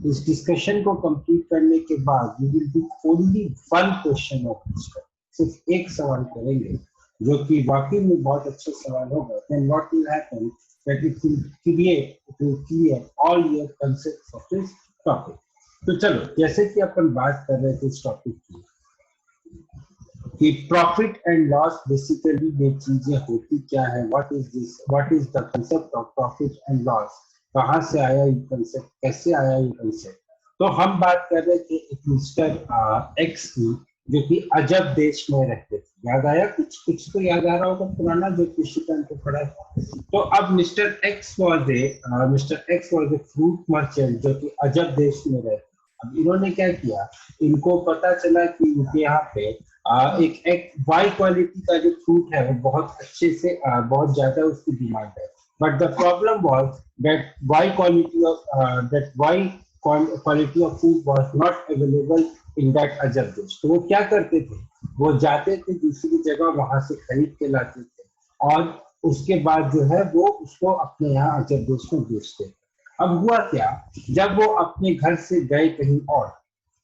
इस डिस्कशन को कंप्लीट करने के बाद we will do only one question of mister, सिर्फ एक सवाल करेंगे जो कि वाकई में बहुत अच्छा सवाल होगा। Then what will happen that it will clear all your concepts of this topic. तो चलो, जैसे कि अपन बात कर रहे थे इस टॉपिक की कि प्रॉफिट एंड लॉस बेसिकली ये चीजें होती क्या है, what is this, what is the concept of profit and loss, कहाँ से आया ये कंसेप्ट, कैसे आया ये कंसेप्ट। तो हम बात कर रहे थे एक मिस्टर एक्स की जो कि अजब देश में रहते थे। याद आया कुछ कुछ तो याद आ रहा होगा पुराना जो कृषि को पढ़ा था। तो अब mister x was a fruit merchant जो कि अजब देश में रहते। अब इन्होंने क्या किया, इनको पता चला कि इनके यहाँ पे एक वाई क्वालिटी का जो फ्रूट है वो बहुत अच्छे से बहुत ज्यादा उसकी डिमांड है। But the problem was that quality of food was not available in that अजब देश। तो वो क्या करते थे, वो जाते थे दूसरी जगह, वहां से खरीद के लाते थे और उसके बाद जो है वो उसको अपने यहाँ अजब देश में बेचते थे। अब हुआ क्या, जब वो अपने घर से गए कहीं और,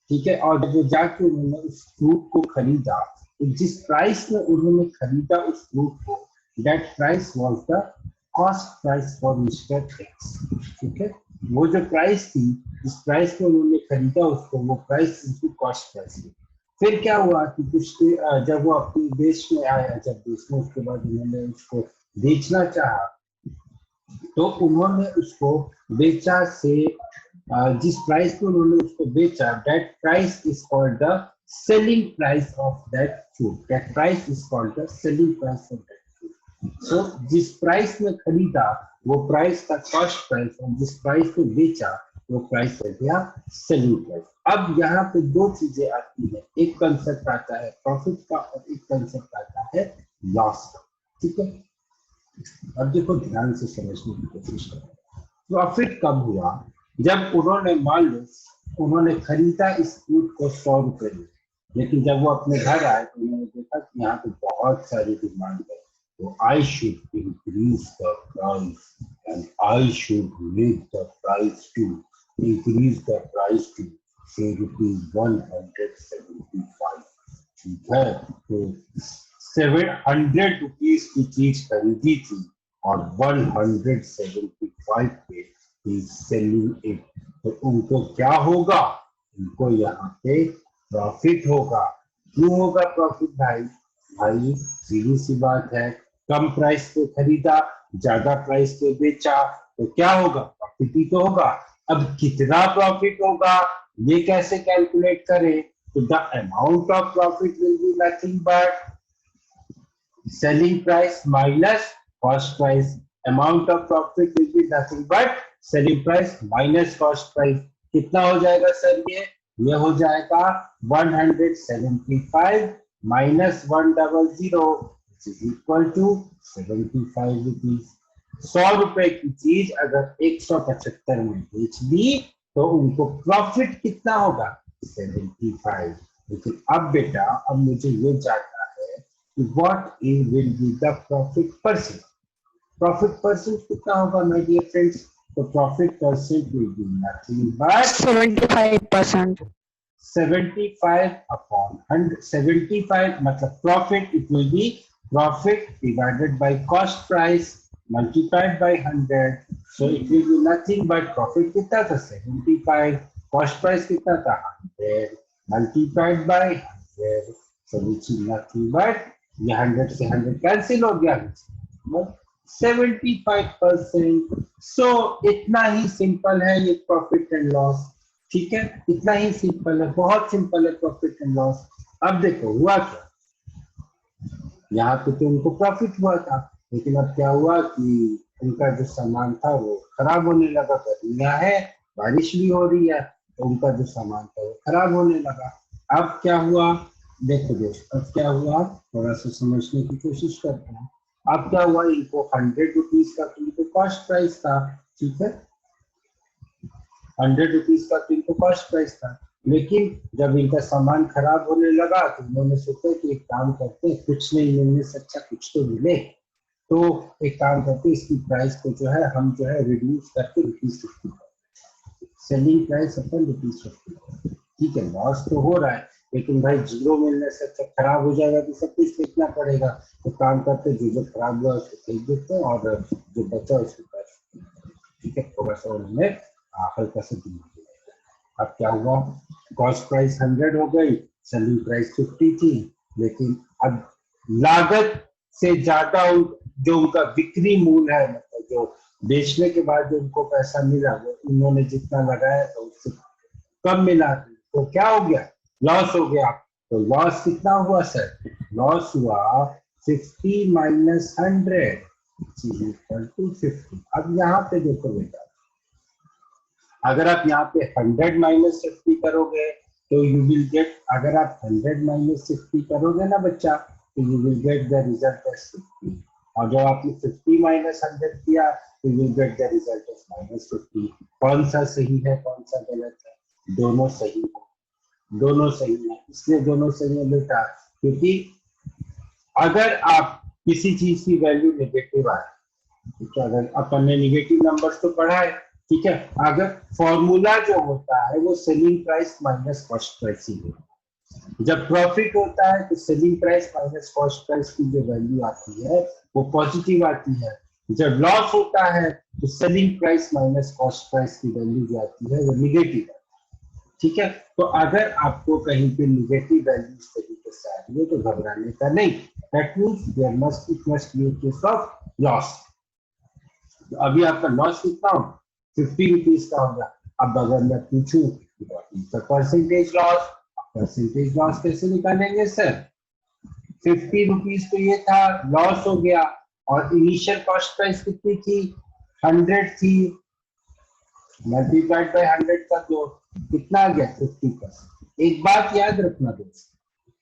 ठीक है, और जब वो जाके उन्होंने उस फ्रूट को खरीदा, जिस प्राइस में उन्होंने खरीदा उस फ्रूट को, that price was the cost price for mister x. ठीक है, वो जो प्राइस थी, जिस प्राइस में उन्होंने खरीदा उसको, वो प्राइस उनकी कॉस्ट प्राइस थी। फिर क्या हुआ कि जब वो अपने देश में आया, जब देश में, उसके बाद उन्होंने उसको बेचना चाहा, तो उन्होंने उसको बेचा से जिस प्राइस में उन्होंने उसको बेचा, that price is called the selling price of that food. That price is called the selling price of that food. So जिस प्राइस में खरीदा वो प्राइस का कॉस्ट प्राइस, और जिस प्राइस में बेचा वो प्राइस हो गया सेलिंग प्राइस। अब यहाँ पे दो चीजें आती है, एक कंसेप्ट आता है प्रॉफिट का और एक कंसेप्ट आता है लॉस का। ठीक है, अब देखो ध्यान से समझने की कोशिश करो। प्रॉफिट कब हुआ, जब उन्होंने, मान लो उन्होंने खरीदा इस फ्रूट को 100 रुपए में, लेकिन जब वो अपने घर आए तो उन्होंने देखा कि यहाँ पे बहुत सारी डिमांड है, तो I should increase the price and I should make the price to increase the price to से ₹175। ठीक है, तो 700 रुपीज की चीज खरीदी थी और 175 पे सेलिंग इट। तो उनको क्या होगा, उनको यहाँ पे प्रॉफिट होगा। क्यों होगा प्रॉफिट भाई? भाई सीधी सी बात है, कम प्राइस पे खरीदा, ज्यादा प्राइस पे बेचा, तो क्या होगा, प्रॉफिट ही तो होगा। अब कितना प्रॉफिट होगा ये कैसे कैलकुलेट करें? तो the amount of profit will be nothing but selling price minus cost price. Amount of profit will be nothing but selling price minus cost price. कितना हो जाएगा सर? ये हो जाएगा 175 minus 100 which is equal to 75 rupees। 100 रुपए की चीज अगर 175 में बेच दी तो उनको प्रॉफिट कितना होगा? 75। लेकिन अब बेटा, अब मुझे ये जानना है what will be the profit percent? Profit percent कितना होगा my dear friends? तो profit percent will be nothing but 75%. 75 upon 100. 75 मतलब profit, it will be profit divided by cost price multiplied by 100. So it will be nothing but profit कितना था? 75. Cost price कितना था? 100 multiplied by 100. So which is nothing but ये 100 से 100 cancel हो गया, 75%। सो इतना ही सिंपल है ये प्रॉफिट एंड लॉस। ठीक है, इतना ही सिंपल है, बहुत सिंपल है प्रॉफिट एंड लॉस। अब देखो हुआ क्या, यहाँ पे तो उनको प्रॉफिट हुआ था, लेकिन अब क्या हुआ कि उनका जो सामान था वो खराब होने लगा। गर्मियां है, बारिश भी हो रही है, तो उनका जो सामान था वो खराब होने लगा। अब क्या हुआ, देखो दोस्तों, अब क्या हुआ, थोड़ा सा समझने की कोशिश करते हैं। अब क्या हुआ, इनको 100 रुपीज का तो इनको कॉस्ट प्राइस था। ठीक है, 100 रुपीज का तो इनको कॉस्ट प्राइस था, लेकिन जब इनका सामान खराब होने लगा तो उन्होंने सोचा कि एक काम करते, कुछ नहीं मिलने से अच्छा कुछ तो मिले, तो एक काम करते इसकी प्राइस को जो है हम जो है रिड्यूस करके ₹60 सेलिंग प्राइस अपन ₹50। ठीक है, लॉस तो हो रहा है, लेकिन भाई जीरो मिलने से अच्छा खराब हो जाएगा तो सब कुछ फेंकना पड़ेगा। तो काम करते जो खराब हुआ उसको फेंक देते हैं और जो बचा उसको पैसे। ठीक है, थोड़ा सा उन्होंने हल्का सा दिया। अब क्या हुआ, कॉस्ट प्राइस 100 हो गई, सेलिंग प्राइस 50 थी, लेकिन अब लागत से ज्यादा जो उनका बिक्री मूल है, मतलब जो बेचने के बाद जो उनको पैसा मिला वो उन्होंने जितना लगाया था उससे कम मिला, तो क्या हो गया, लॉस हो गया। तो लॉस कितना हुआ सर, लॉस हुआ 50 माइनस 100 इक्वल टू 50। अब यहाँ पे देखो बेटा, अगर आप यहाँ पे 100 माइनस 50 करोगे तो यू विल गेट, अगर आप 100 माइनस 50 करोगे ना बच्चा, तो you will get the result as 50। और जब आपने 50 माइनस 100 किया तो you will get the result as minus 50। कौन सा सही है कौन सा गलत है, दोनों सही है, दोनों सही है। इसलिए दोनों सही है बेटा, क्योंकि अगर आप किसी चीज की वैल्यू नेगेटिव आए, ठीक है, अगर अपन ने निगेटिव नंबर्स तो पढ़ा है, ठीक है, अगर फॉर्मूला जो होता है वो selling price minus cost price ही है। जब प्रॉफिट होता है तो selling price minus cost price की जो वैल्यू आती है वो पॉजिटिव आती है। जब लॉस होता है तो selling price minus cost price की वैल्यू जो आती है वो निगेटिव है। ठीक है, तो अगर आपको कहीं पे निगेटिव वैल्यू इस तरीके से आ रही है तो घबराने का नहीं, that means there must it must be a case of loss. अभी आपका लॉस कितना हो, 50 रुपीज का होगा। अब अगर मैं पूछूं परसेंटेज लॉस, परसेंटेज लॉस कैसे निकालेंगे सर, 50 रुपीज तो ये था, लॉस हो गया, और इनिशियल कॉस्ट प्राइस कितनी थी, 100 थी, मल्टीप्लाइड बाय 100 का दो, कितना आ गया 50%। एक बात याद रखना दोस्त,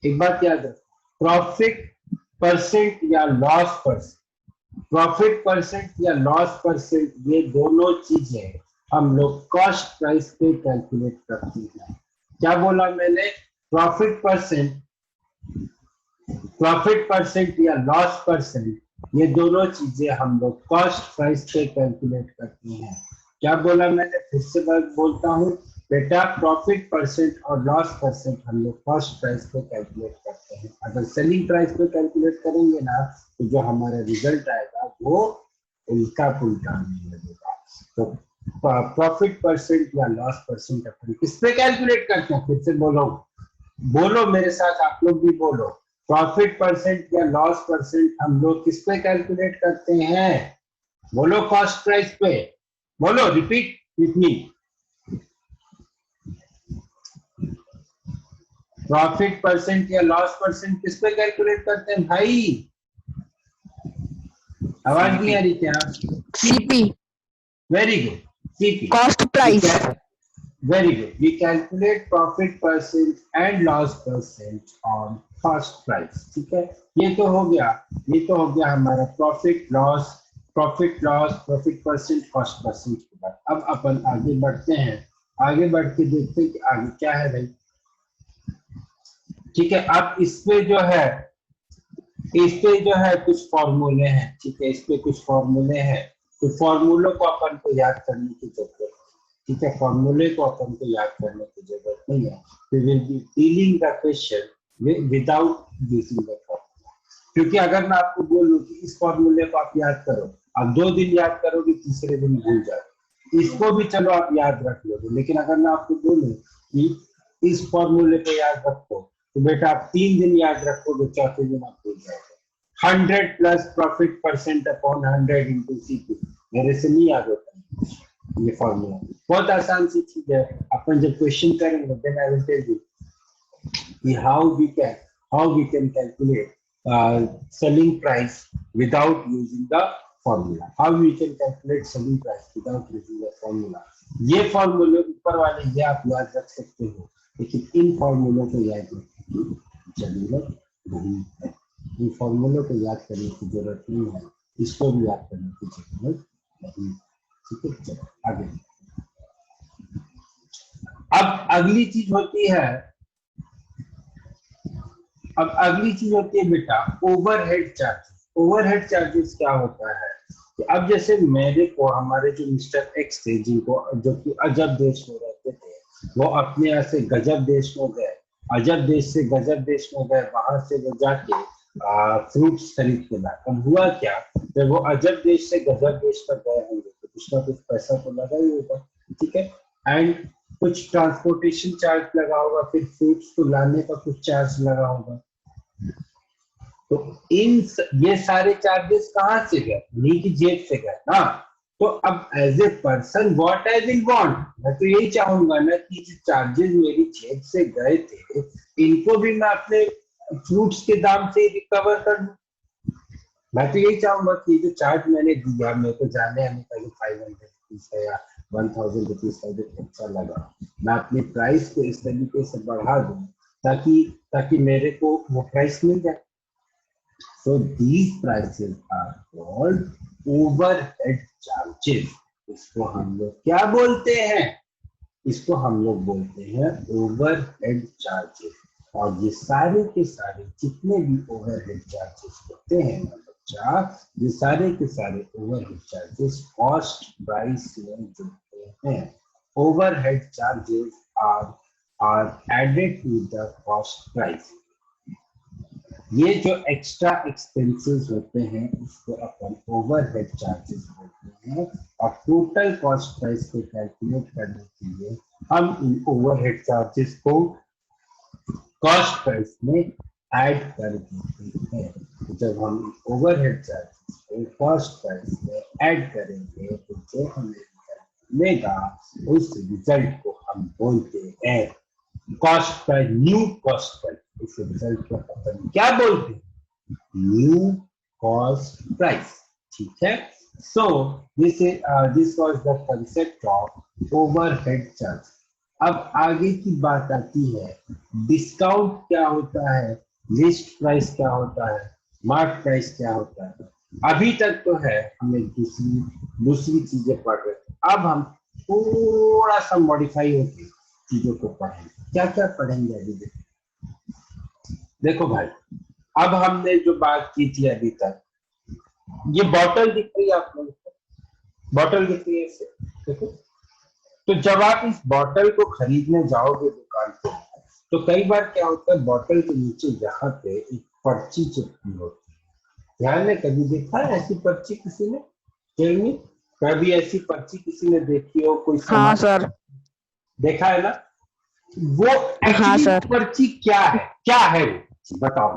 एक बात याद रखना, प्रॉफिट परसेंट या लॉस परसेंट, प्रॉफिट परसेंट या लॉस परसेंट, ये दोनों चीजें हम लोग कॉस्ट प्राइस पे कैलकुलेट करते हैं। क्या बोला मैंने, प्रॉफिट परसेंट, प्रॉफिट परसेंट या लॉस परसेंट, ये दोनों चीजें हम लोग कॉस्ट प्राइस पे कैलकुलेट करते हैं। क्या बोला मैंने, फिर से बोलता हूँ बेटा, प्रॉफिट परसेंट और लॉस परसेंट हम लोग कॉस्ट प्राइस पे कैलकुलेट करते हैं। अगर सेलिंग प्राइस पे कैलकुलेट करेंगे ना तो जो हमारा रिजल्ट आएगा वो उल्टा पुल्टा आने लगेगा। तो प्रॉफिट परसेंट या लॉस परसेंट अपन किस पे कैलकुलेट करते हैं, फिर से बोलो, बोलो मेरे साथ, आप लोग भी बोलो, प्रॉफिट परसेंट या लॉस परसेंट हम लोग किस पे कैलकुलेट करते हैं, बोलो, कॉस्ट प्राइस पे, बोलो, repeat with me, profit percent या लॉस परसेंट किस पे कैलकुलेट करते हैं भाई, आवाज नहीं आ रही क्या, CP, very good, CP, cost price. Very good, we calculate profit percent and loss percent on cost price. ठीक है, ये तो हो गया, ये तो हो गया हमारा profit loss, profit loss, profit percent, cost percent के बाद। अब अपन आगे बढ़ते हैं, आगे बढ़ के देखते हैं कि आगे क्या है भाई। ठीक है, अब इसमें जो है, इस पे जो है कुछ फॉर्मूले हैं, ठीक है, इस पे कुछ फॉर्मूले हैं, तो फॉर्मूलों को अपन को याद करने की जरूरत है। ठीक है, फॉर्मूले को अपन को याद करने की जरूरत नहीं है, we will be dealing the question without using the formula. क्योंकि अगर मैं आपको बोलूं कि इस फॉर्मूले को आप याद करो, आप 2 दिन याद करोगे, तीसरे दिन भूल जाओगे, इसको भी चलो आप याद रख लोगे, लेकिन अगर मैं आपको बोलूं कि इस फॉर्मूले को याद रखो तो बेटा आप 3 दिन याद रखोगे, चौथे दिन आप भूल जाओगे। 100 plus profit percent upon 100 into CP, मेरे से नहीं याद होता ये फॉर्मूला, बहुत आसान सी चीज है। अपन जब क्वेश्चन करेंगे then I will tell you कि how we can calculate selling price without using the formula, how we can calculate selling price without using the formula। ये फॉर्मूले ऊपर वाले ये आप याद रख सकते हो, लेकिन इन फॉर्मूलों को याद रखने की जरूरत नहीं है, इन फॉर्मूलों को याद करने की जरूरत नहीं है, इसको भी याद करने की जरूरत नहीं। ठीक है, चलो आगे। अब अगली चीज होती है, अब अगली चीज होती है बेटा ओवरहेड चार्जेस। ओवरहेड चार्जेस क्या होता है, कि अब जैसे मेरे को हमारे जो मिस्टर एक्स थे, जिनको जो कि अजब देश में रहते थे, वो अपने यहाँ से गजब देश में गए, अजब देश से गजब देश में गए, वहां से वो जाके फ्रूट्स खरीद के लाए। अब हुआ क्या, जब वो अजब देश से गजब देश पर गए होंगे तो कुछ ना कुछ पैसा तो लगा ही होगा, ठीक है, एंड कुछ ट्रांसपोर्टेशन चार्ज लगा होगा, फिर फ्रूट्स को लाने का कुछ चार्ज लगा होगा। तो ये सारे चार्जेस कहाँ से गए, उन्हीं की जेब से गए ना। तो अब as a person what I will want, मैं तो यही चाहूंगा ना कि जो चार्जेस मेरी जेब से गए थे, इनको भी मैं अपने फ्रूट्स के दाम से रिकवर कर लूं। मैं तो यही चाहूंगा कि जो चार्ज मैंने दिया, मेरे को जाने आने का जो 500 रुपीज है या 1000 रुपीज का जो खर्चा लगा, मैं अपनी प्राइस को इस तरीके से बढ़ा दूं ताकि ताकि मेरे को वो प्राइस मिल जाए। So these prices are called overhead charges. इसको हम लोग क्या बोलते हैं, इसको हम लोग बोलते हैं ओवरहेड चार्जेस। और ये सारे के सारे जितने भी ओवरहेड चार्जेस होते हैं ना बच्चा, ये सारे के सारे ओवरहेड चार्जेस कॉस्ट प्राइस में जुड़ते हैं। Overhead charges are added to the cost price. ये जो एक्स्ट्रा एक्सपेंसेस होते हैं उसको अपन ओवरहेड चार्जेस बोलते हैं। और टोटल कॉस्ट प्राइस को कैलकुलेट करने के लिए हम इन ओवरहेड चार्जेस को कॉस्ट प्राइस में ऐड कर देते हैं। तो जब हम ओवरहेड चार्जेस को कॉस्ट प्राइस में ऐड करेंगे तो जो हमें मिलेगा उस रिजल्ट को हम बोलते हैं cost price, new cost price. इस रिजल्ट को अपन क्या बोलते हैं, न्यू कॉस्ट प्राइस, ठीक है। So this was the concept of overhead charge. अब आगे की बात आती है, डिस्काउंट क्या होता है, लिस्ट प्राइस क्या होता है, मार्क प्राइस क्या होता है। अभी तक तो है हमें दूसरी चीजें पढ़ रहे थे, अब हम थोड़ा सा मॉडिफाई होकर चीजों को पढ़ेंगे। क्या क्या पढ़ेंगे अभी देखो भाई, अब हमने जो बात की थी अभी तक, ये बॉटल दिख रही है आप लोगों को, बॉटल दिख रही है इसे, देखो। तो जब आप इस बॉटल को खरीदने जाओगे दुकान पे, तो कई बार क्या होता है, बॉटल के नीचे यहाँ पे एक पर्ची चिपकी होती है। ध्यान में कभी देखा है ऐसी पर्ची किसी ने, कभी ऐसी पर्ची किसी ने देखी हो, कोई सामान? हाँ सर, देखा है ना। वो हाँ एक्चुअली सर, पर्ची क्या है वो बताओ,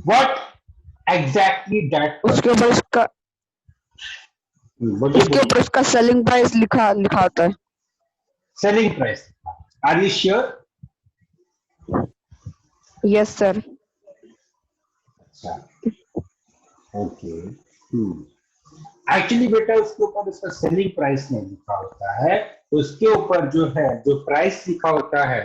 व्हाट एग्जैक्टली दैट। उसके ऊपर इसका सेलिंग प्राइस लिखा होता है। Selling price, are you sure? Yes sir. अच्छा, ओके। एक्चुअली बेटा उसके ऊपर उसका सेलिंग प्राइस नहीं लिखा होता है, उसके ऊपर जो है जो प्राइस लिखा होता है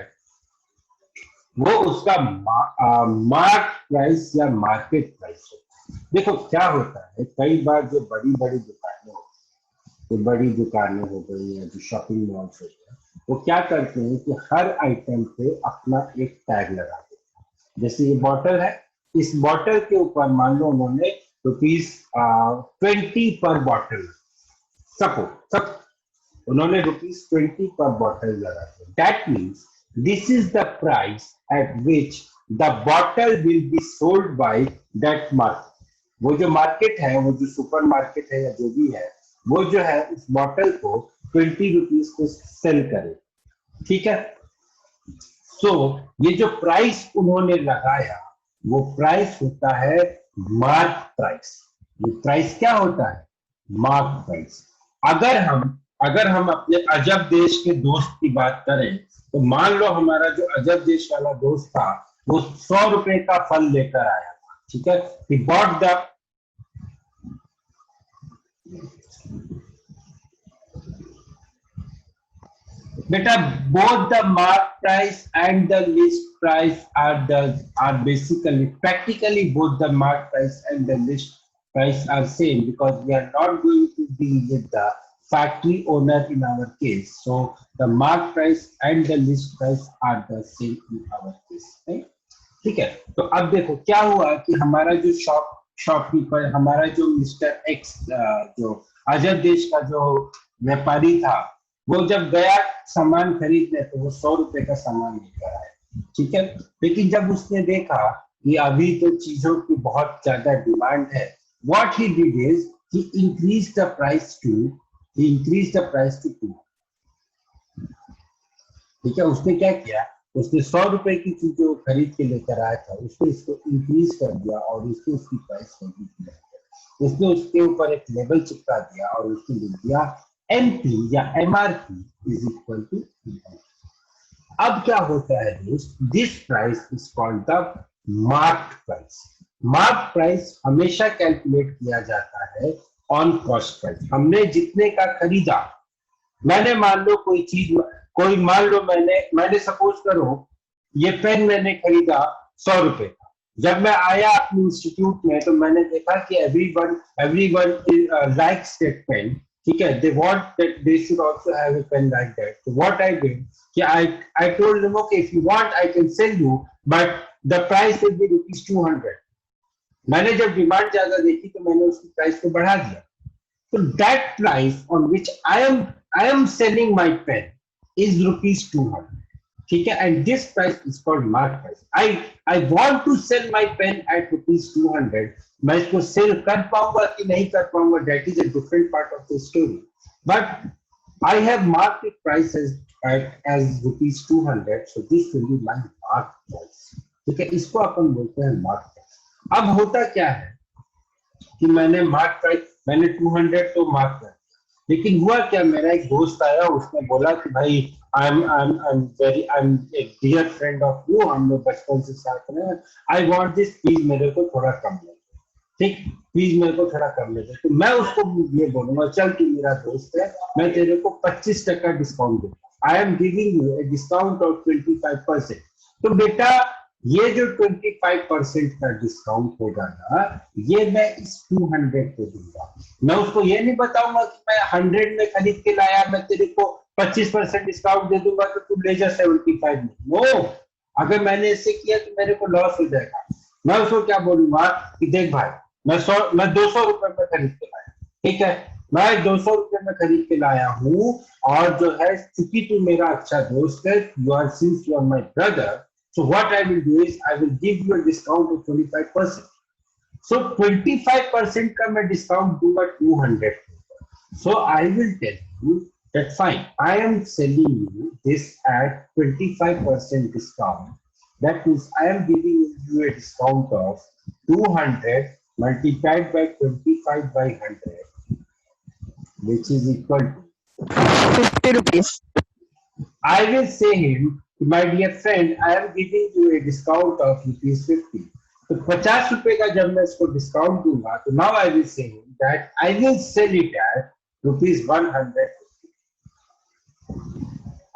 वो उसका मार्क प्राइस या मार्केट प्राइस होता है। देखो क्या होता है, कई बार जो बड़ी बड़ी दुकानें होती हैं, जो बड़ी दुकानें हो गई या जो शॉपिंग मॉल्स हो गए, वो क्या करते हैं कि हर आइटम पे अपना एक टैग लगा देते हैं। जैसे ये बॉटल है, इस बॉटल के ऊपर मान लो उन्होंने ₹20 पर बॉटल, सब उन्होंने ₹20 पर बॉटल लगा दिया। That means this is the price at which the bottle will be sold by that market. वो जो मार्केट है, वो जो सुपर मार्केट है या जो भी है, वो जो है उस बॉटल को ₹20 को सेल करे, ठीक है। सो ये जो प्राइस उन्होंने लगाया वो प्राइस होता है मार्क प्राइस। ये प्राइस क्या होता है, मार्क प्राइस। अगर हम अपने अजब देश के दोस्त की बात करें, तो मान लो हमारा जो अजब देश वाला दोस्त था वो 100 रुपए का फल लेकर आया था, ठीक है। He bought the बेटा both the mark price and the list price are basically practically both the mark price and the list price are same, because we are not going to deal with the factory owner in our case. So the mark price and the list price are the same in our case, right? ठीक है। तो अब देखो क्या हुआ कि हमारा जो शॉप शॉपकीपर, हमारा जो मिस्टर एक्स जो अजय देश का जो व्यापारी था, वो जब गया सामान खरीदने तो वो 100 रुपए का सामान लेकर आया, ठीक है। लेकिन जब उसने देखा कि अभी तो चीजों की बहुत ज्यादा डिमांड है, what he did is he increased the price to 2। ठीक है, उसने क्या किया, उसने 100 रुपए की चीज जो खरीद के लेकर आया था, उसने इसको इंक्रीज कर दिया और उसने उसकी प्राइस कर दी। उसने उसके ऊपर एक लेबल चिपका दिया और उसने लिख दिया एमपी या एमआरपी इज इक्वल टू। अब क्या होता है दोस्त, this price is called the mark price. Mark price हमेशा कैलकुलेट किया जाता है ऑन कॉस्ट प्राइस। हमने जितने का खरीदा, मैंने मान लो कोई चीज, कोई मान लो मैंने सपोज करो ये पेन मैंने खरीदा 100 रुपए का। जब मैं आया अपने इंस्टीट्यूट में तो मैंने देखा कि एवरीवन लाइक्स दैट पेन, ठीक है, they want that they should also have a pen like that. So what I did, I told them, okay, if you want I can sell you, but the price will be ₹200. मैंने जब demand ज्यादा देखी तो मैंने उसकी price को बढ़ा दिया। So that price on which I am selling my pen is ₹200, ठीक है, and this price is called mark price. I want to sell my pen at ₹200. मैं इसको सेल कर पाऊंगा कि नहीं कर पाऊंगा, that is a different part of the story. But I have marked the price as ₹200, so this will be my mark price. ठीक है, इसको अपन बोलते हैं मार्क प्राइस। अब होता क्या है कि मैंने मार्क प्राइस, मैंने 200 तो मार्क कर, लेकिन हुआ क्या, मेरा एक दोस्त आया, उसने बोला कि भाई I'm a dear friend of you, हम लोग बचपन से साथ में, I want this, प्लीज मेरे को थोड़ा कम ले, ठीक, प्लीज मेरे को थोड़ा कम ले। तो मैं उसको ये बोलूंगा, चल तू मेरा दोस्त है, मैं तेरे को 25% डिस्काउंट दूंगा, I am giving you a discount of 25%। तो बेटा ये जो 25% का डिस्काउंट होगा ना, ये मैं इस 200 को दूंगा। मैं उसको ये नहीं बताऊंगा कि मैं 100 में खरीद के लाया, मैं तेरे को 25% डिस्काउंट दे दूंगा तो तू ले जा 75 में। नो, अगर मैंने ऐसे किया तो मेरे को लॉस हो जाएगा। मैं उसको क्या बोलूंगा कि देख भाई, मैं 200 रुपए में खरीद के लाया, ठीक है, मैं 200 रुपए में खरीद के लाया हूँ, और जो है चूंकि तू मेरा अच्छा दोस्त है, since you are my brother, so what I will do is I will give you a discount of 25%. So 25% का मैं डिस्काउंट दूंगा 200। So I will tell you that fine, I am selling you this at 25% discount. That means I am giving you a discount of 200 multiplied by 25 by 100, which is equal to 50 rupees. I will say him, my dear friend, I am giving you a discount of ₹50. तो 50 रुपए का जब मैं इसको discount दूंगा, तो now I will say him that I will sell it at ₹150.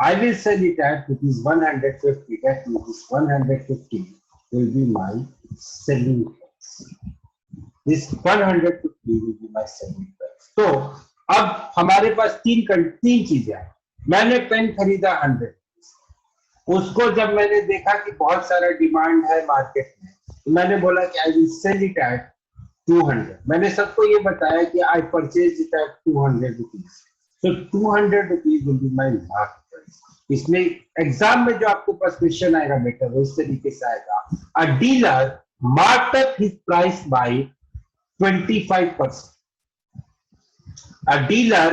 I will sell it at ₹150. That means 150 will be my selling price. This 150 will be my selling price. तो अब हमारे पास तीन चीजें हैं। मैंने पेन खरीदा 100, उसको जब मैंने देखा कि बहुत सारा डिमांड है मार्केट में, तो मैंने बोला कि I will sell it at 200। मैंने सबको ये बताया कि I purchase it at 200 rupees. So 200 rupees will be my mark price. इसमें एग्जाम में जो आपके पास क्वेश्चन आएगा बेटा, वो इस तरीके से आएगा, अ dealer marked up his price by 25%। A dealer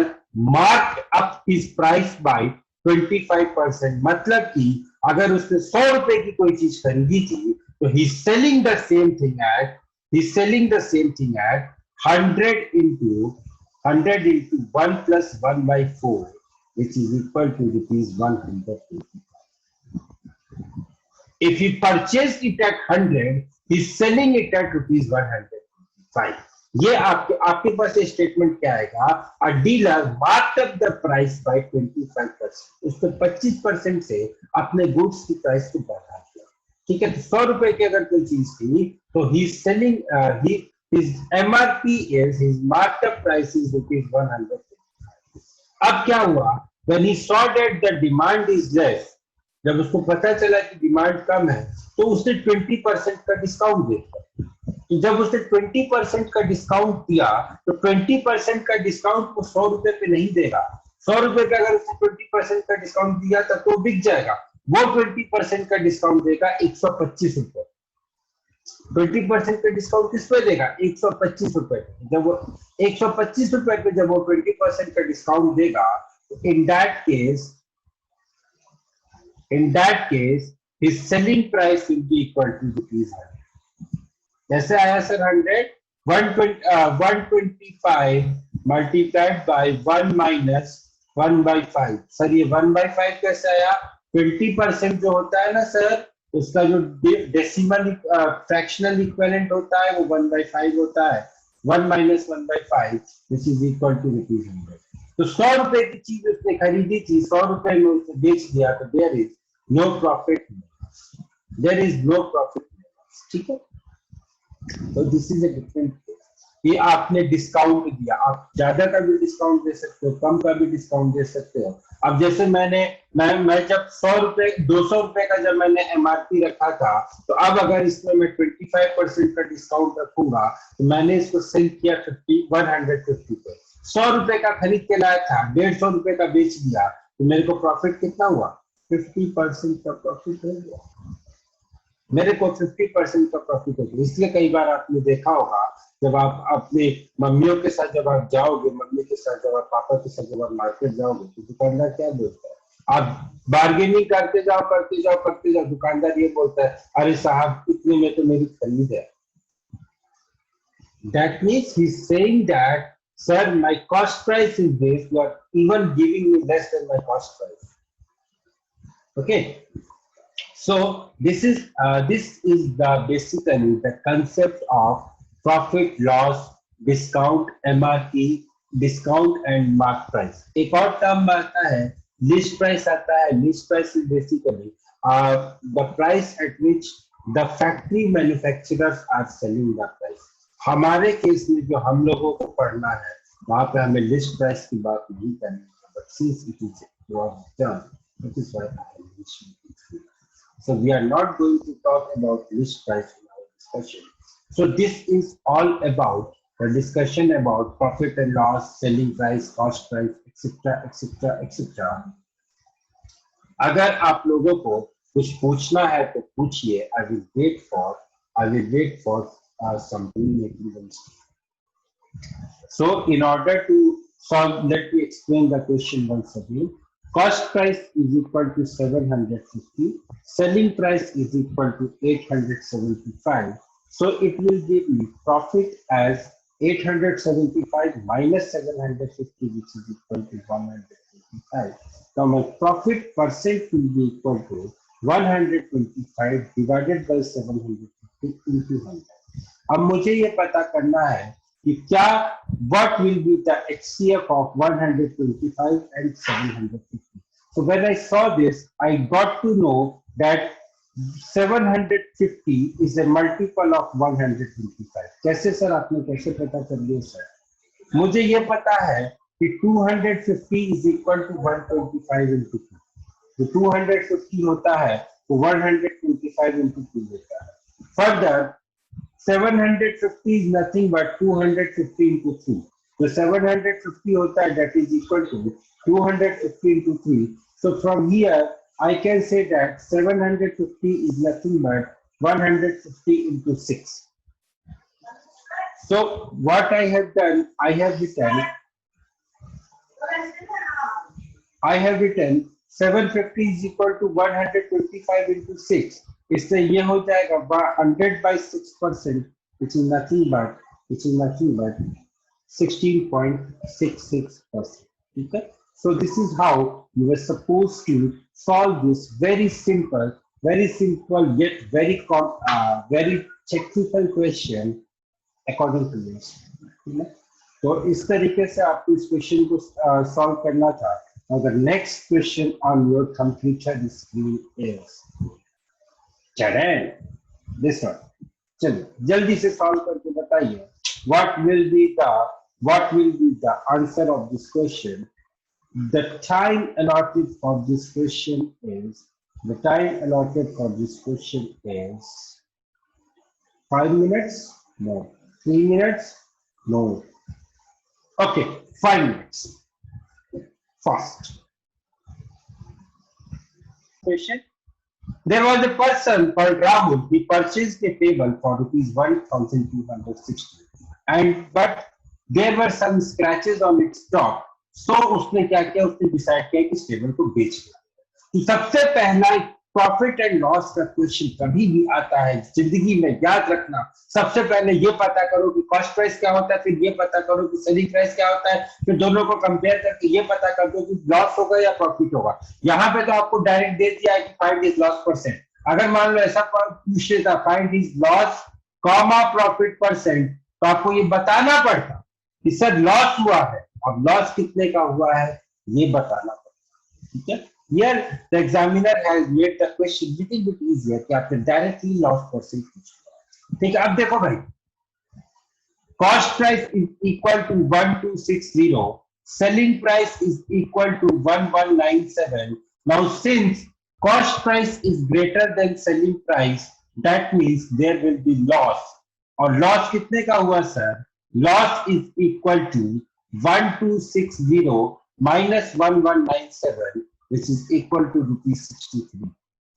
marked up his price by 25%। मतलब कि अगर उसने 100 रुपए की कोई चीज खरीदी थी, तो ही selling the same thing at 100 into 1 plus 1 by 4, which is equal to ₹125. If he purchased it at 100, he's selling it at ₹125. ये आपके पास ये स्टेटमेंट क्या आएगा, अ dealer marked up the price by 25%। उसको 25% से अपने गुड्स की प्राइस को बढ़ा दिया, ठीक है। तो 100 रुपए की अगर कोई चीज थी, तो ही selling his MRP is, his marked up price is ₹100. अब क्या हुआ, when he saw that the demand is less, जब उसको पता चला कि डिमांड कम है, तो उसने 20% का डिस्काउंट दे दिया। तो जब उसने 20% का डिस्काउंट दिया तो 20% का डिस्काउंट वो 100 रुपए पे नहीं देगा। 100 रुपए पे अगर उसने 20% का डिस्काउंट दिया तब तो बिक जाएगा। वो 20% का डिस्काउंट देगा 125 रुपए। 20% का डिस्काउंट किस पे देगा? 125 रुपए। जब वो 125 रुपए पे जब वो 20% का डिस्काउंट देगा तो in that case his selling price will be equal to ₹100। जैसे आया sir 100, 125 multiplied by 1 minus 1/5। Sir ये 1/5 कैसे आया? 20% जो होता है ना सर, उसका जो डेसिमल फ्रैक्शनल इक्विवेलेंट होता है वो 1/5 होता है। 1 minus 1/5 this is equal to ₹100। तो 100 रुपए की चीज उसने खरीदी थी, 100 रुपए में उसने बेच दिया, तो there is no profit, there is no profit. ठीक है, तो this is a different case. ये आपने डिस्काउंट दिया, आप ज्यादा का भी डिस्काउंट दे सकते हो, कम का भी डिस्काउंट दे सकते हो। अब जैसे मैं जब 100 रुपए 200 रुपए का जब मैंने एमआरपी रखा था, तो अब अगर इसमें मैं 25% का डिस्काउंट रखूंगा तो मैंने इसको सेल किया 150 पे। 100 रुपए का खरीद के लाया था, 150 रुपए का बेच दिया, तो मेरे को प्रॉफिट कितना हुआ? 50% का प्रॉफिट हो गया। मेरे को 50% का प्रॉफिट होगा। इसलिए कई बार आपने देखा होगा जब आप अपने मम्मियों के साथ जब आप जाओगे, मम्मी के साथ जब आप पापा के साथ जब आप मार्केट जाओगे तो दुकानदार क्या बोलता है? आप बार्गेनिंग करते जाओ करते जाओ करते जाओ, दुकानदार ये बोलता है अरे साहब इतने में तो मेरी खरीद है। That means he's saying that sir my cost price is this, you are even giving me less than my cost price. Okay, so this is the basically the concept of profit loss, discount, MRP, discount and mark price। एक और term आता है list price आता है। list price is basically the price at which the factory manufacturers are selling the price। हमारे case में जो हम लोगों को पढ़ना है वहां पे हमें लिस्ट प्राइस की बात नहीं करनी है, but since it is a broad term, that is why I have mentioned it। So we are not going to talk about list price in our discussion. So this is all about the discussion about profit and loss, selling price, cost price, etc., etc., etc. अगर आप लोगों को कुछ पूछना है तो पूछिए। I will wait for something making them speak। So in order to solve, let me explain the question once again। Cost price is equal to 750, selling price is equal to 875. So it will give me profit as 875 minus 750, which is equal to 125. Now my profit percent will be equal to 125 divided by 750 into 100। अब मुझे ये पता करना है कि क्या what will be the HCF of 125 and 750। So when I saw this, I got to know that 750 is a multiple of 125। कैसे sir, आपने कैसे पता कर लिया सर? मुझे ये पता है कि 250 is equal to 125 into 2। जो 250 होता है वो 125 into 2 होता है। Further 750 is nothing but 250 into 3। जो 750 होता है that is equal to 250 into 3। So from here I can say that 750 is nothing but 150 into 6। So what I have done, I have written 750 is equal to 125 into 6। इससे ये हो जाएगा 100 by 6%, which is nothing but 16.66%। ठीक है, so this is how you were supposed to solve this very simple yet very technical question according to this। तो इस तरीके से आपको इस क्वेश्चन को सॉल्व करना था। Now the next question on your computer screen is this one। चलिए जल्दी से सॉल्व करके बताइए what will be the answer of this question। The time allotted for this question is 5 minutes No. 3 minutes? No. Okay, 5 minutes. Fast. Question. There was a person called Rahul. He purchased a table for rupees 1,260, and but there were some scratches on its top. So उसने क्या किया? उसने decide किया कि इस table को बेच दिया। तो सबसे पहला प्रॉफिट एंड लॉस का क्वेश्चन कभी भी आता है जिंदगी में, याद रखना। सबसे पहले ये पता करो कि कॉस्ट प्राइस क्या होता है, फिर ये पता करो कि सेलिंग प्राइस क्या होता है, फिर दोनों को कंपेयर करके ये पता कर दो कि लॉस होगा या प्रॉफिट होगा। यहाँ पे तो आपको डायरेक्ट दे दिया है कि फाइंड इज लॉस परसेंट। अगर मान लो ऐसा पूछ लेता find is loss comma profit percent, तो आपको ये बताना पड़ता कि सर लॉस हुआ है, अब लॉस कितने का हुआ है ये बताना पड़ता। ठीक है, here the examiner has made the question little bit easier कि आपने directly loss percent पूछा। ठीक है, अब देखो भाई, cost price is equal to 1260, selling price is equal to 1197. Now since cost price is greater than selling price, that means there will be loss. और loss कितने का हुआ sir? Loss is equal to 1260 minus 1197, which is equal to ₹63.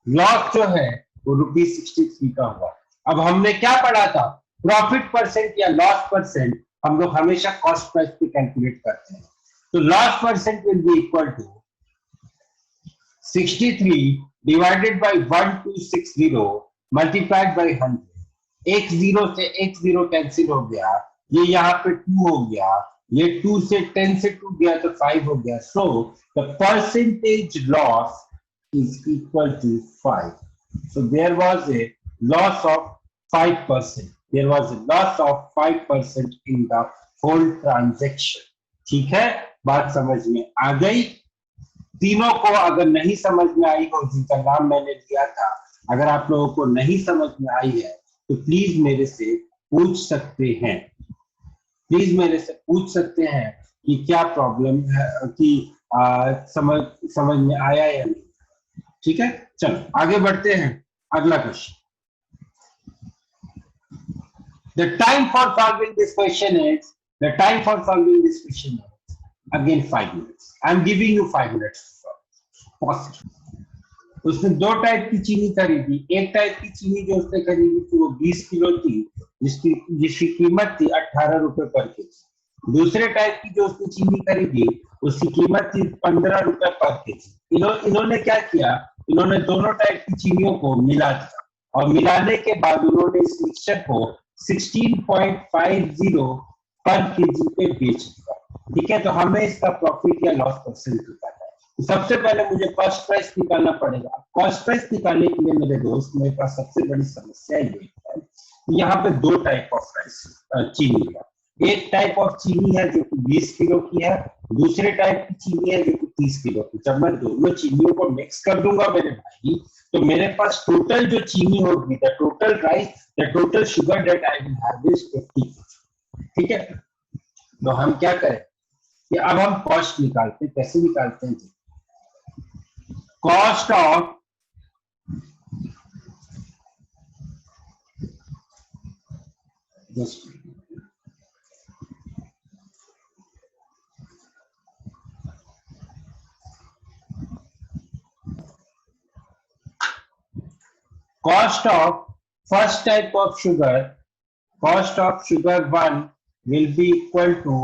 Loss जो है वो ₹63 का हुआ। अब हमने क्या पढ़ा था? प्रॉफिट परसेंट या लॉस परसेंट हम लोग हमेशा कॉस्ट प्राइस पे कैलकुलेट करते हैं। तो loss percent will be equal to 63 divided by 1260 multiplied by 100। एक जीरो से एक जीरो कैंसिल हो गया, ये यहाँ पे 2 हो गया, ये 2 से 10 से 2 गया तो 5 हो गया। So the percentage loss is equal to 5। So there was a loss of 5%। There was a loss of 5% in the whole transaction. ठीक है, बात समझ में आ गई? तीनों को अगर नहीं समझ में आई हो, जिनका नाम मैंने दिया था, अगर आप लोगों को नहीं समझ में आई है तो प्लीज मेरे से पूछ सकते हैं। प्लीज मेरे से पूछ सकते हैं कि क्या प्रॉब्लम है, कि समझ में आया या नहीं। ठीक है, चलो आगे बढ़ते हैं। अगला question. The time for solving this question is again 5 minutes. I'm giving you 5 minutes. उसने 2 टाइप की चीनी खरीदी। एक टाइप की चीनी जो उसने खरीदी थी वो 20 किलो थी, जिसकी कीमत थी 18 रुपए पर केजी। दूसरे टाइप की जो उसने चीनी खरीदी उसकी कीमत थी 15 रुपए पर केजी। इन्होंने क्या किया? इन्होंने दोनों टाइप की चीनियों को मिला दिया और मिलाने के बाद उन्होंने इस मिक्सचर को 16.50 पर केजी पे बेच दिया। ठीक है, तो हमें इसका प्रॉफिट या लॉस परसेंट निकालना है। तो सबसे पहले मुझे कॉस्ट प्राइस निकालना पड़ेगा। कॉस्ट प्राइस निकालने के लिए मेरे दोस्त, मेरे पास सबसे बड़ी समस्या ये है, यहाँ पे 2 टाइप ऑफ प्राइस चीनी है। एक टाइप ऑफ चीनी है जो कि 20 किलो की है, दूसरे टाइप की चीनी है जो कि 30 किलो की। जब मैं दोनों चीनियों को मिक्स कर दूंगा मेरे भाई, तो मेरे पास टोटल जो चीनी होगी, the total rice, the total sugar that I will have is 50। ठीक है, तो हम क्या करें कि अब हम कॉस्ट निकालते हैं। कैसे निकालते हैं? Cost of cost of first type of sugar, cost of sugar 1 will be equal to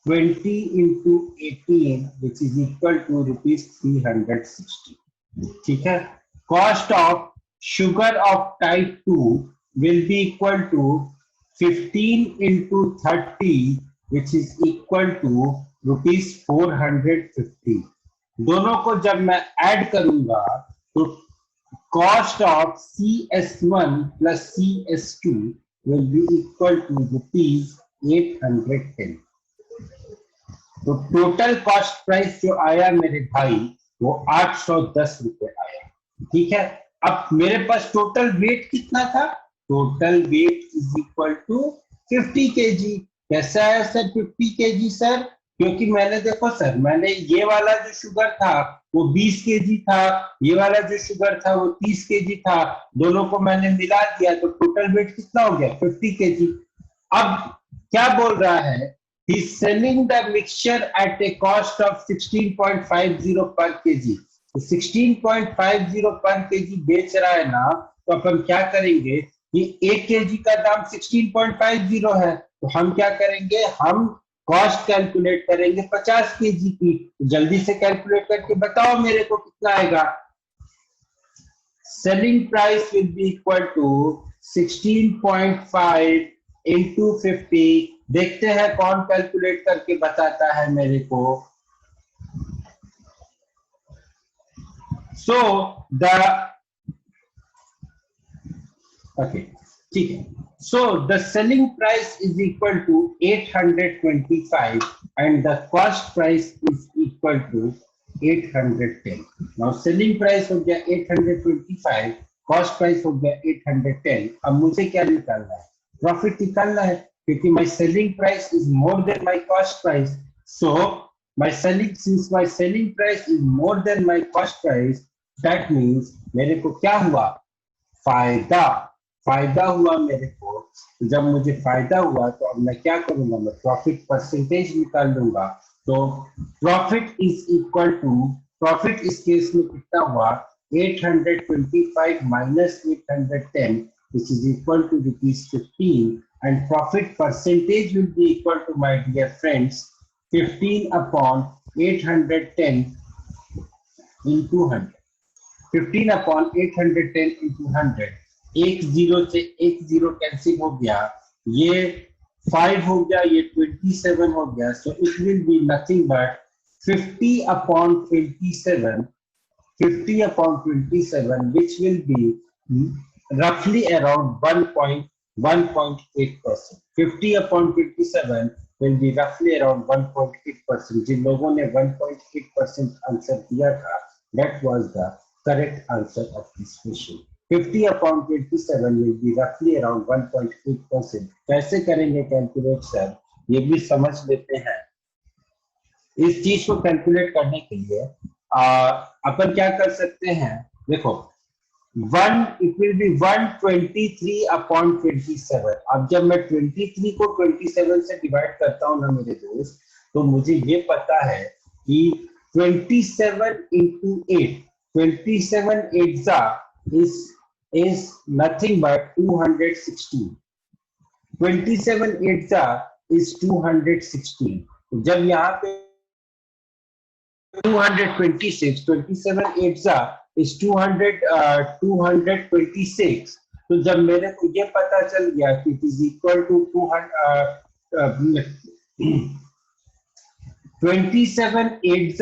20 into 18, which is equal to ₹360. ठीक है, cost of sugar of type 2 will be equal to 15 into 30, which is equal to ₹450। दोनों को जब मैं add करूंगा तो cost of CS1 plus CS2 will be equal to ₹810। तो total cost price जो आया मेरे भाई वो 810 रुपए आया। ठीक है, अब मेरे पास टोटल वेट कितना था? Total weight is equal to 50 kg। कैसा है सर 50 kg सर? क्योंकि मैंने, देखो सर, मैंने ये वाला जो शुगर था वो 20 kg था, ये वाला जो शुगर था वो 30 kg था, दोनों को मैंने मिला दिया तो टोटल वेट कितना हो गया? 50 kg। अब क्या बोल रहा है, he is selling the mixture at a cost of 16.50 per kg। तो 16.50 पर केजी बेच रहा है ना, तो अपन क्या करेंगे, ये 1 केजी का दाम 16.50 है, तो हम क्या करेंगे, हम कॉस्ट कैलकुलेट करेंगे 50 केजी की। जल्दी से कैलकुलेट करके बताओ मेरे को कितना आएगा। Selling price will be equal to 16.5 into 50। देखते हैं कौन कैलकुलेट करके बताता है मेरे को। सो द ओके, ठीक है। So the selling price is equal to 825 and the cost price is equal to 810। Now selling price हो गया 825, कॉस्ट प्राइस हो गया 810। अब मुझे क्या निकालना है, प्रॉफिट निकालना है, क्योंकि my selling price is more than my cost price. So my selling, since my selling price is more than my cost price, that means मेरे को क्या हुआ, फायदा, फायदा हुआ मेरे को। जब मुझे फायदा हुआ तो अब मैं क्या करूंगा, मैं प्रॉफिट परसेंटेज निकाल लूंगा। तो profit is equal to, profit इस केस में कितना हुआ, 825 minus 810 which is equal to ₹15, and profit percentage will be equal to, my dear friends, 15 upon 810 into 100। 15 upon 810 into 100। एक जीरो से एक जीरो कैंसिल हो गया, ये 5 हो गया, ये 27 हो गया। So it will be nothing but 50 upon 27, 50 upon 27, which will be roughly around 1.8%। 50 upon 27 will be roughly around 1.8%। जिन लोगों ने 1.8% आंसर दिया था, that was the correct answer of this question। 50 upon 27 will be roughly around 1.8%। कैसे करेंगे calculate sir, ये भी समझ लेते हैं। इस चीज को कैलकुलेट करने के लिए अपन क्या कर सकते हैं, देखो 1 इट विल बी 123 अपॉन 27। अब जब मैं 23 को 27 से डिवाइड करता हूं ना मेरे दोस्त, तो मुझे ये पता है कि 27 into 8, 27 8 is nothing but 216। 27 8 is 216। जब यहाँ पे 226, 27 8 is 226। तो जब मेरे को ये पता चल गया कि it is equal to 27 8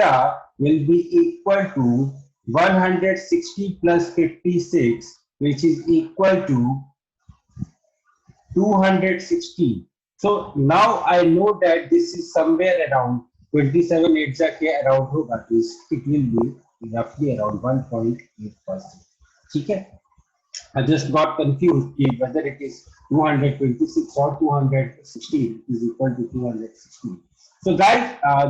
will be equal to 160 plus 56, which is equal to 216। So now I know that this is somewhere around 27 8 के अराउंड होगा, तो it will be roughly around 1.8%। ठीक है, I just got confused whether it is 226 or 216 is equal to 216। So guys,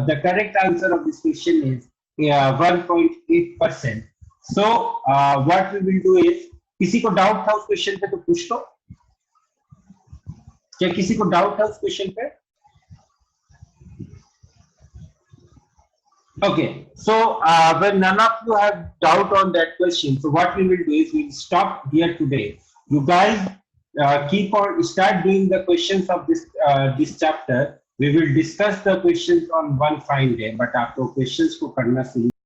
the correct answer of this question is 1.8%। So what we will do is, किसी को doubt था उस question पे तो पूछ लो, क्या किसी को डाउट था उस क्वेश्चन पे? Okay, so when none of you have doubt on that question, so what we will do is we will stop here today। You guys keep on, start doing the questions of this chapter। We will discuss the questions on one fine day, but आपको questions को करना शुरू